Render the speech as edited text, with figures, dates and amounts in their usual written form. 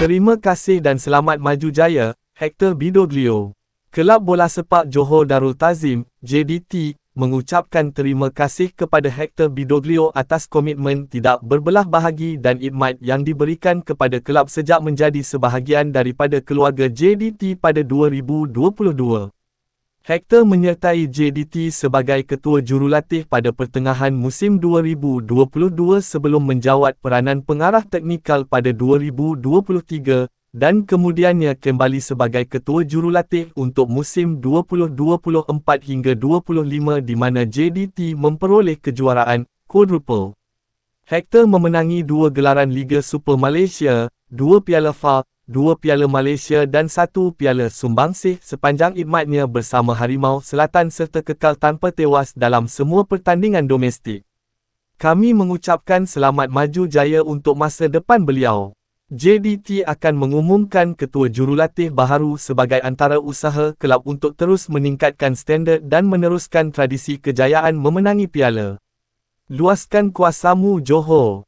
Terima kasih dan selamat maju jaya, Hector Bidoglio. Kelab Bola Sepak Johor Darul Ta'zim, JDT, mengucapkan terima kasih kepada Hector Bidoglio atas komitmen tidak berbelah bahagi dan khidmat yang diberikan kepada kelab sejak menjadi sebahagian daripada keluarga JDT pada 2022. Hector menyertai JDT sebagai ketua jurulatih pada pertengahan musim 2022 sebelum menjawat peranan pengarah teknikal pada 2023 dan kemudiannya kembali sebagai ketua jurulatih untuk musim 2024 hingga 25 di mana JDT memperoleh kejuaraan quadruple. Hector memenangi 2 gelaran Liga Super Malaysia, 2 Piala FA, 2 Piala Malaysia dan 1 Piala Sumbangsih sepanjang khidmatnya bersama Harimau Selatan serta kekal tanpa tewas dalam semua pertandingan domestik. Kami mengucapkan selamat maju jaya untuk masa depan beliau. JDT akan mengumumkan ketua jurulatih baharu sebagai antara usaha kelab untuk terus meningkatkan standard dan meneruskan tradisi kejayaan memenangi piala. Luaskan kuasamu Johor.